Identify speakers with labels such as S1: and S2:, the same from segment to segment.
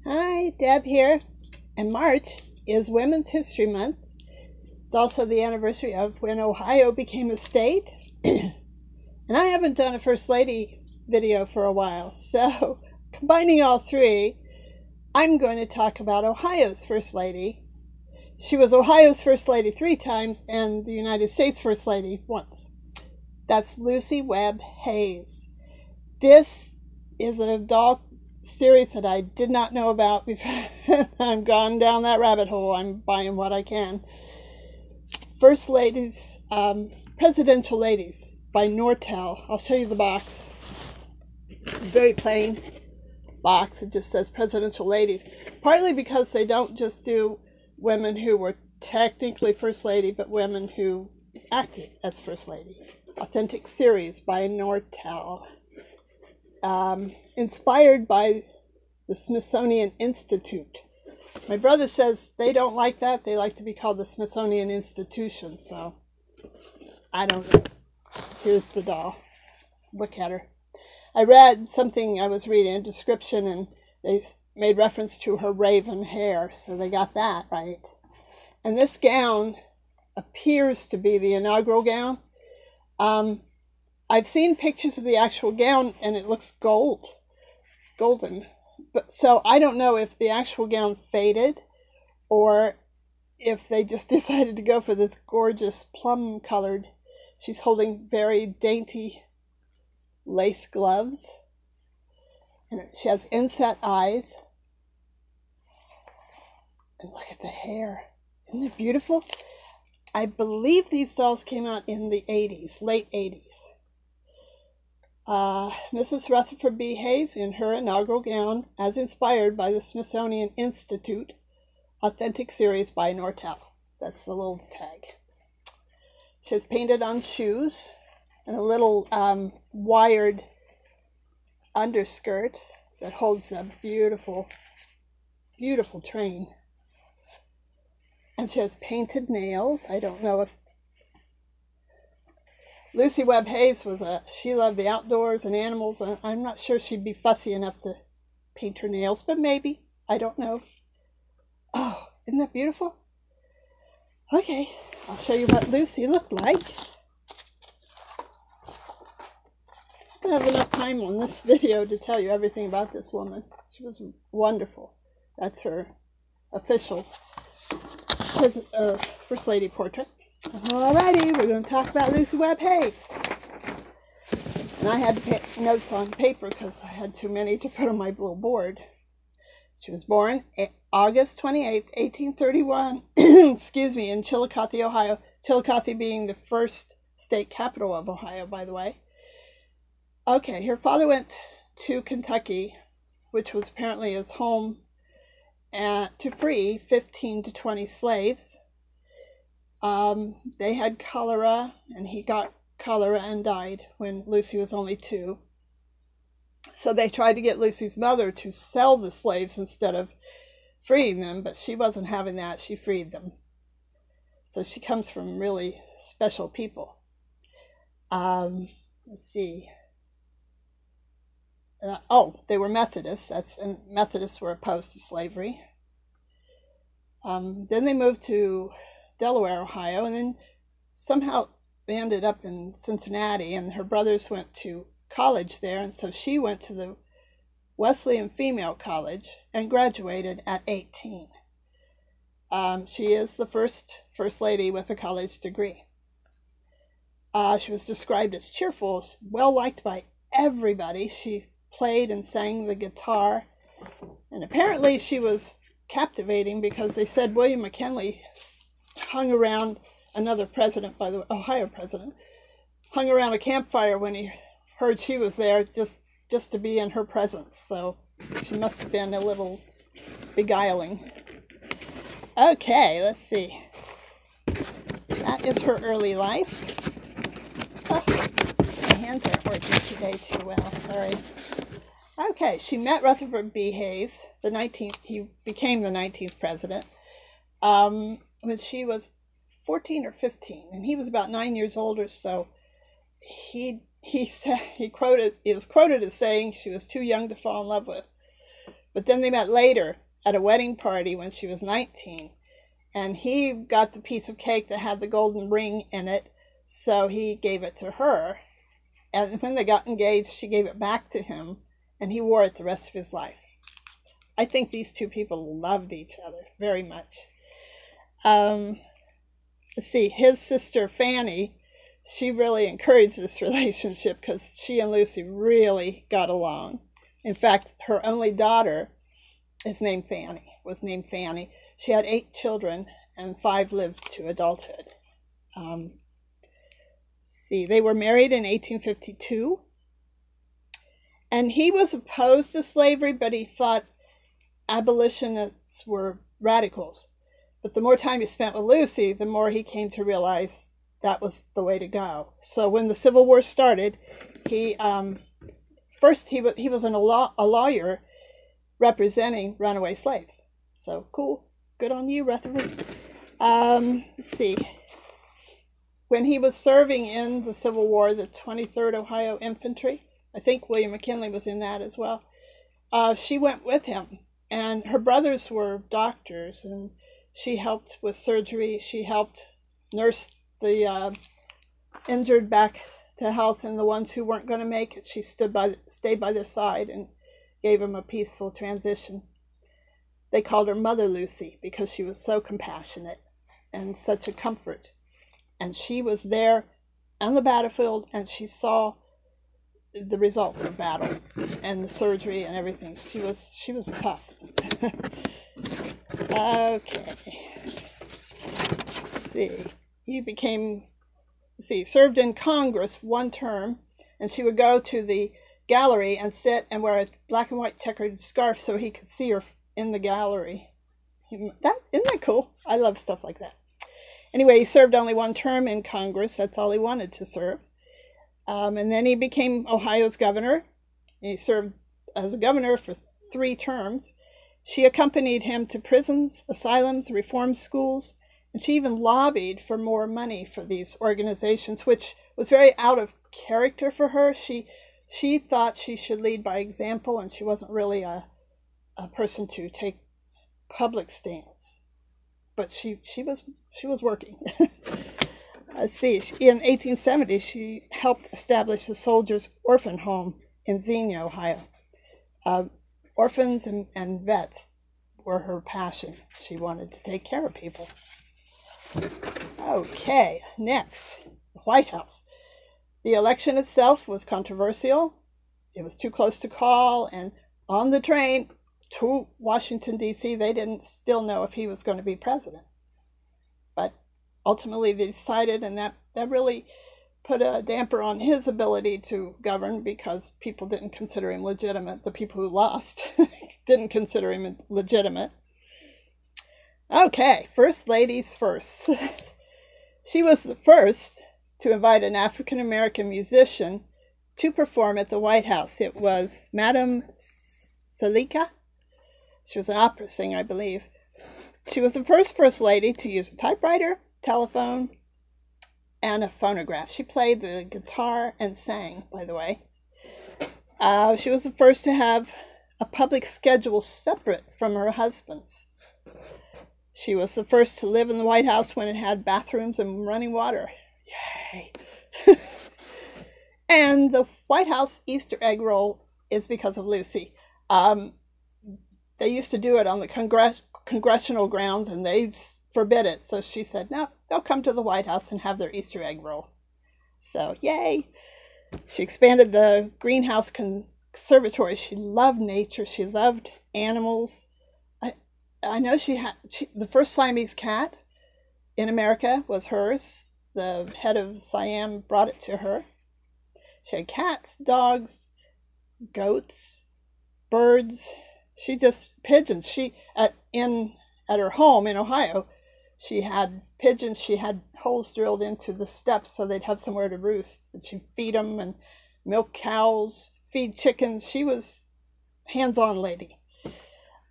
S1: Hi, Deb here. And March is Women's History Month. It's also the anniversary of when Ohio became a state. And I haven't done a First Lady video for a while, so combining all three, I'm going to talk about Ohio's First Lady. She was Ohio's First Lady 3 times and the United States First Lady once. That's Lucy Webb Hayes. This is a doll series that I did not know about before. I'm gone down that rabbit hole. I'm buying what I can. First Ladies, Presidential Ladies by Nortel. I'll show you the box. It's a very plain box. It just says Presidential Ladies. Partly because they don't just do women who were technically First Lady, but women who acted as First Lady. Authentic series by Nortel. Inspired by the Smithsonian Institute. My brother says they don't like that. They like to be called the Smithsonian Institution, so I don't know. Here's the doll. Look at her. I read something, I was reading a description, and they made reference to her raven hair, so they got that right. And this gown appears to be the inaugural gown. I've seen pictures of the actual gown, and it looks golden. But so I don't know if the actual gown faded or if they just decided to go for this gorgeous plum-colored. She's holding very dainty lace gloves. And she has inset eyes. And look at the hair. Isn't it beautiful? I believe these dolls came out in the 80s, late 80s. Mrs. Rutherford B. Hayes in her inaugural gown, as inspired by the Smithsonian Institute, authentic series by Nortel. That's the little tag. She has painted on shoes and a little wired underskirt that holds the beautiful, beautiful train. And she has painted nails. I don't know if Lucy Webb Hayes she loved the outdoors and animals. I'm not sure she'd be fussy enough to paint her nails, but maybe. I don't know. Oh, isn't that beautiful? Okay, I'll show you what Lucy looked like. I don't have enough time on this video to tell you everything about this woman. She was wonderful. That's her official First Lady portrait. Alrighty, we're going to talk about Lucy Webb Hayes. And I had to put notes on paper because I had too many to put on my little board. She was born August 28th, 1831, excuse me, in Chillicothe, Ohio. Chillicothe being the first state capital of Ohio, by the way. Okay, her father went to Kentucky, which was apparently his home, to free 15 to 20 slaves. They had cholera, and he got cholera and died when Lucy was only 2. So they tried to get Lucy's mother to sell the slaves instead of freeing them, but she wasn't having that. She freed them. So she comes from really special people. Let's see. They were Methodists. And Methodists were opposed to slavery. Then they moved to Delaware, Ohio, and then somehow they ended up in Cincinnati, and her brothers went to college there, and so she went to the Wesleyan Female College and graduated at 18. She is the first lady with a college degree. She was described as cheerful, well liked by everybody. She played and sang the guitar, and apparently she was captivating because they said William McKinley hung around another president, by the way, Ohio president, hung around a campfire when he heard she was there just to be in her presence. So she must have been a little beguiling. Okay, let's see. That is her early life. Oh, my hands aren't working today too well, sorry. Okay, she met Rutherford B. Hayes, he became the 19th president, when she was 14 or 15, and he was about 9 years older, so he is quoted as saying she was too young to fall in love with. But then they met later at a wedding party when she was 19. And he got the piece of cake that had the golden ring in it, so he gave it to her. And when they got engaged, she gave it back to him, and he wore it the rest of his life. I think these two people loved each other very much. Let's see, his sister Fanny, she really encouraged this relationship because she and Lucy really got along. In fact, her only daughter was named Fanny. She had 8 children, and 5 lived to adulthood. See, they were married in 1852, and he was opposed to slavery, but he thought abolitionists were radicals. But the more time he spent with Lucy, the more he came to realize that was the way to go. So when the Civil War started, he was a lawyer representing runaway slaves. So cool, good on you, Rutherford. Let's see. When he was serving in the Civil War, the 23rd Ohio Infantry, I think William McKinley was in that as well, she went with him. And her brothers were doctors, and she helped with surgery. She helped nurse the injured back to health, and the ones who weren't going to make it, she stayed by their side and gave them a peaceful transition. They called her Mother Lucy because she was so compassionate and such a comfort. And she was there on the battlefield, and she saw the results of battle and the surgery and everything. She was tough. Okay. Let's see. He served in Congress 1 term, and she would go to the gallery and sit and wear a black and white checkered scarf so he could see her in the gallery. Isn't that cool? I love stuff like that. Anyway, he served only 1 term in Congress. That's all he wanted to serve. And then he became Ohio's governor. He served as a governor for 3 terms. She accompanied him to prisons, asylums, reform schools, and she even lobbied for more money for these organizations, which was very out of character for her. She thought she should lead by example, and she wasn't really a person to take public stance. But she was working. Let's see. In 1870, she helped establish the Soldiers' Orphan Home in Xenia, Ohio. Orphans and vets were her passion. She wanted to take care of people. Okay, next, the White House. The election itself was controversial. It was too close to call, and on the train to Washington, D.C., they didn't still know if he was going to be president. But ultimately they decided, and that really put a damper on his ability to govern because people didn't consider him legitimate. The people who lost didn't consider him legitimate. Okay, first ladies first. She was the first to invite an African-American musician to perform at the White House. It was Madame Salika. She was an opera singer, I believe. She was the first lady to use a typewriter, telephone, and a phonograph. She played the guitar and sang, by the way. She was the first to have a public schedule separate from her husband's. She was the first to live in the White House when it had bathrooms and running water. Yay! And the White House Easter egg roll is because of Lucy. They used to do it on the congressional grounds, and they forbid it. So she said, no, they'll come to the White House and have their Easter egg roll. So, yay! She expanded the greenhouse conservatory. She loved nature. She loved animals. I know the first Siamese cat in America was hers. The head of Siam brought it to her. She had cats, dogs, goats, birds. Pigeons. At her home in Ohio, she had pigeons. She had holes drilled into the steps so they'd have somewhere to roost. And she'd feed them and milk cows, feed chickens. She was hands-on lady.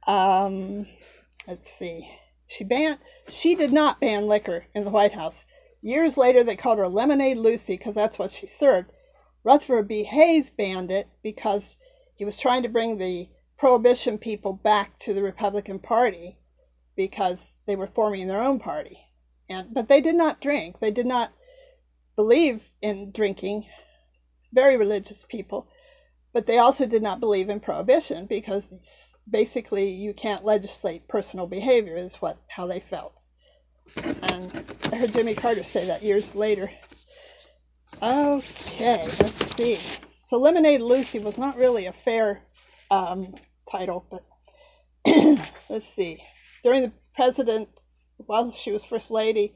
S1: Let's see. She did not ban liquor in the White House. Years later, they called her Lemonade Lucy because that's what she served. Rutherford B. Hayes banned it because he was trying to bring the Prohibition people back to the Republican Party because they were forming their own party. But they did not drink. They did not believe in drinking. Very religious people. But they also did not believe in prohibition because basically you can't legislate personal behavior is how they felt. And I heard Jimmy Carter say that years later. Okay, let's see. So Lemonade Lucy was not really a fair title, but let's see. During the president's, while she was First Lady,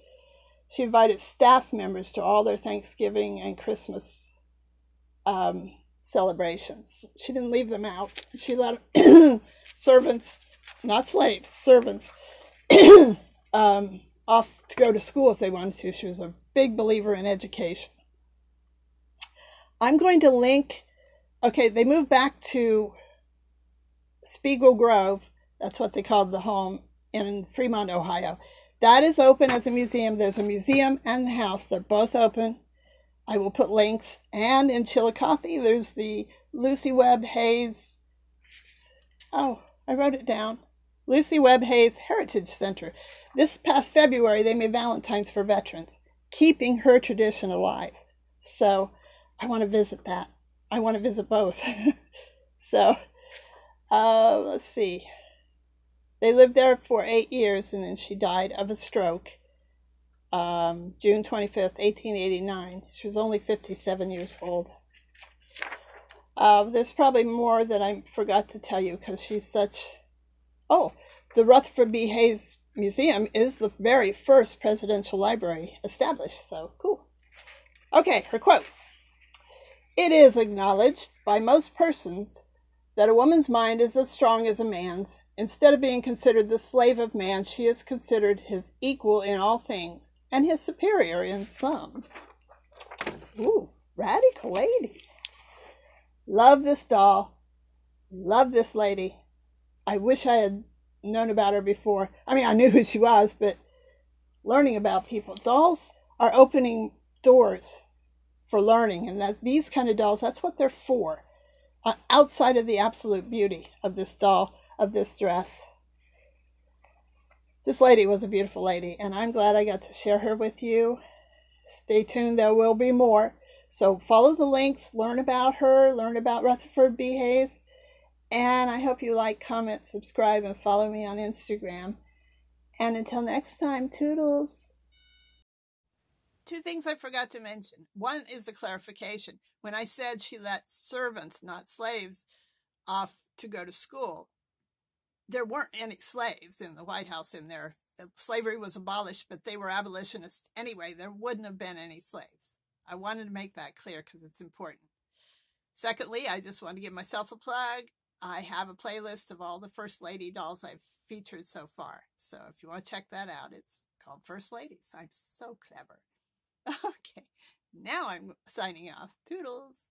S1: she invited staff members to all their Thanksgiving and Christmas celebrations. She didn't leave them out. She let servants, not slaves, servants, off to go to school if they wanted to. She was a big believer in education. I'm going to link, okay, they moved back to Spiegel Grove. That's what they called the home in Fremont, Ohio. That is open as a museum. There's a museum and the house. They're both open. I will put links. And in Chillicothe, there's the Lucy Webb Hayes. Oh, I wrote it down. Lucy Webb Hayes Heritage Center. This past February, they made Valentine's for veterans, keeping her tradition alive. So I want to visit that. I want to visit both. So let's see. They lived there for 8 years, and then she died of a stroke. June 25th, 1889. She was only 57 years old. There's probably more that I forgot to tell you because she's such... Oh, the Rutherford B. Hayes Museum is the very first presidential library established, so cool. Okay, her quote. It is acknowledged by most persons that a woman's mind is as strong as a man's. Instead of being considered the slave of man, she is considered his equal in all things, and his superior in some. Ooh, radical lady. Love this doll. Love this lady. I wish I had known about her before. I mean, I knew who she was, but learning about people. Dolls are opening doors for learning, and these kind of dolls, that's what they're for. Outside of the absolute beauty of this doll, of this dress. This lady was a beautiful lady, and I'm glad I got to share her with you. Stay tuned, there will be more. So follow the links, learn about her, learn about Rutherford B. Hayes, and I hope you like, comment, subscribe, and follow me on Instagram. And until next time, toodles. Two things I forgot to mention. One is a clarification. When I said she let servants, not slaves, off to go to school, there weren't any slaves in the White House in there. Slavery was abolished, but they were abolitionists anyway. There wouldn't have been any slaves. I wanted to make that clear because it's important. Secondly, I just want to give myself a plug. I have a playlist of all the First Lady dolls I've featured so far. So if you want to check that out, it's called First Ladies. I'm so clever. Okay, now I'm signing off. Toodles.